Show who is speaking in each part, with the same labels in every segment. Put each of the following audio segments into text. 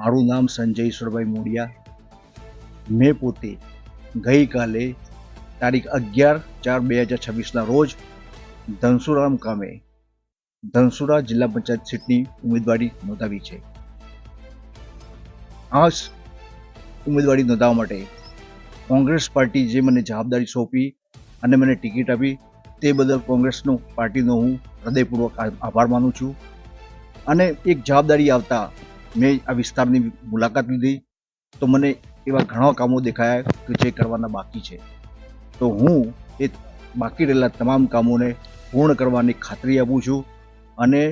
Speaker 1: મારું નામ સંજય ઈશ્વરભાઈ મોડિયા. મેં પોતે ગઈકાલે તારીખ 11/4/2026ના રોજ ધનસુરા મુકામે ધનસુરા જિલ્લા પંચાયત સીટની ઉમેદવારી નોંધાવી છે. આ ઉમેદવારી નોંધાવવા માટે કોંગ્રેસ પાર્ટી જે મને જવાબદારી સોંપી અને મને ટિકિટ આપી તે બદલ કોંગ્રેસનો પાર્ટીનો હું હૃદયપૂર્વક આભાર માનું છું. અને એક જવાબદારી આવતા મેં આ વિસ્તારની મુલાકાત લીધી તો મને એવા ઘણા કામો દેખાયા કે જે કરવાના બાકી છે. તો હું એ બાકી રહેલા તમામ કામોને પૂર્ણ કરવાની ખાતરી આપું છું અને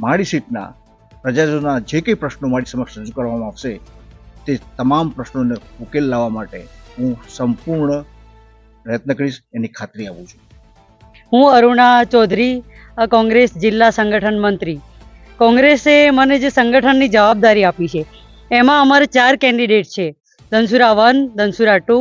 Speaker 1: મારી સીટના પ્રજાજનોના જે કંઈ પ્રશ્નો મારી સમક્ષ રજૂ કરવામાં આવશે તે તમામ પ્રશ્નોને ઉકેલ લાવવા માટે હું સંપૂર્ણ પ્રયત્ન કરીશ એની ખાતરી આપું છું.
Speaker 2: હું અરુણા ચૌધરી, કોંગ્રેસ જિલ્લા સંગઠન મંત્રી. કોંગ્રેસે મને જે સંગઠનની જવાબદારી આપી છે એમાં અમારે 4 કેન્ડિડેટ છે: ધનસુરા 1, ધનસુરા 2,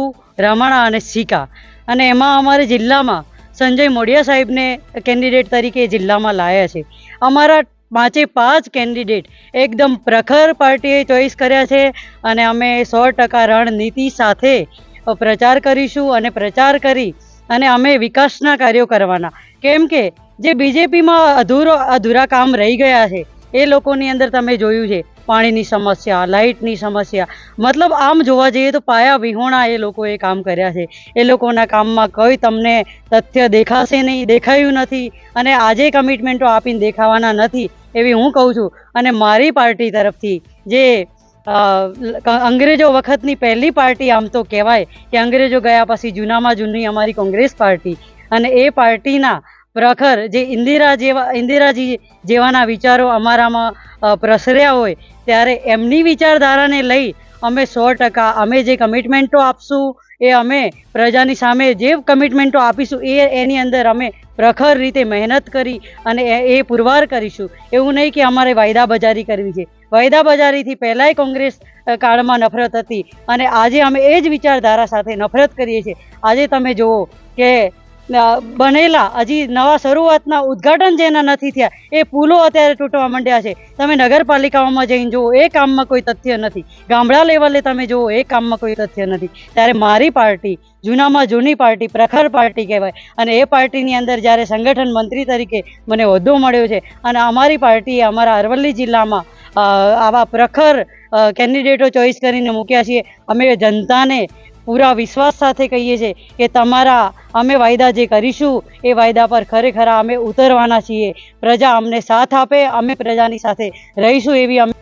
Speaker 2: રમાણા અને સિકા. અને એમાં અમારે જિલ્લામાં સંજય મોડિયા સાહેબને કેન્ડિડેટ તરીકે જિલ્લામાં લાવ્યા છે. અમારા 5 કેન્ડિડેટ એકદમ પ્રખર પાર્ટીએ ચોઈસ કર્યા છે અને અમે 100% રણનીતિ સાથે પ્રચાર કરીશું અને પ્રચાર કરી અને અમે વિકાસના કાર્યો કરવાના. કેમ કે જે બીજેપીમાં અધૂરા કામ રહી ગયા છે એ લોકોની અંદર તમે જોયું છે પાણીની સમસ્યા, લાઇટની સમસ્યા, મતલબ આમ જોવા જઈએ તો પાયા વિહોણા એ લોકોએ કામ કર્યા છે. એ લોકોના કામમાં કોઈ તમને તથ્ય દેખાશે નહીં, દેખાયું નથી અને આજે કમિટમેન્ટો આપીને દેખાવાના નથી એવી હું કહું છું. અને મારી પાર્ટી તરફથી જે અંગ્રેજો વખતની પહેલી પાર્ટી આમ તો કહેવાય કે અંગ્રેજો ગયા પછી જૂનામાં જૂની અમારી કોંગ્રેસ પાર્ટી, અને એ પાર્ટીના પ્રખર જે ઇન્દિરાજી જેવાના વિચારો અમારામાં પ્રસર્યા હોય ત્યારે એમની વિચારધારાને લઈ અમે 100% અમે જે કમિટમેન્ટો આપશું એ અમે પ્રજાની સામે જે કમિટમેન્ટો આપીશું એની અંદર અમે પ્રખર રીતે મહેનત કરી અને એ પુરવાર કરીશું. એવું નહીં કે અમારે વાયદાબજારી કરવી છે. વાયદાબજારીથી પહેલાંય કોંગ્રેસ કાળમાં નફરત હતી અને આજે અમે એ જ વિચારધારા સાથે નફરત કરીએ છીએ. આજે તમે જુઓ કે બનેલા હજી નવા શરૂઆતના ઉદ્ઘાટન જેના નથી થયા એ પુલો અત્યારે તૂટવા માંડ્યા છે. તમે નગરપાલિકાઓમાં જઈને જુઓ એ કામમાં કોઈ તથ્ય નથી. ગામડા લેવલે તમે જુઓ એ કામમાં કોઈ તથ્ય નથી. ત્યારે મારી પાર્ટી જૂનામાં જૂની પાર્ટી, પ્રખર પાર્ટી કહેવાય અને એ પાર્ટીની અંદર જ્યારે સંગઠન મંત્રી તરીકે મને હોદ્દો મળ્યો છે અને અમારી પાર્ટીએ અમારા અરવલ્લી જિલ્લામાં આવા પ્રખર કેન્ડિડેટો ચોઈસ કરીને મૂક્યા છીએ. અમે જનતાને પૂરા વિશ્વાસ સાથે કહીએ છીએ કે અમે વાયદા જે કરીશું એ વાયદા પર ખરેખર અમે ઉતરવાના છીએ. પ્રજા અમને સાથ આપે, અમે પ્રજાની સાથે રહીશું એવી અમે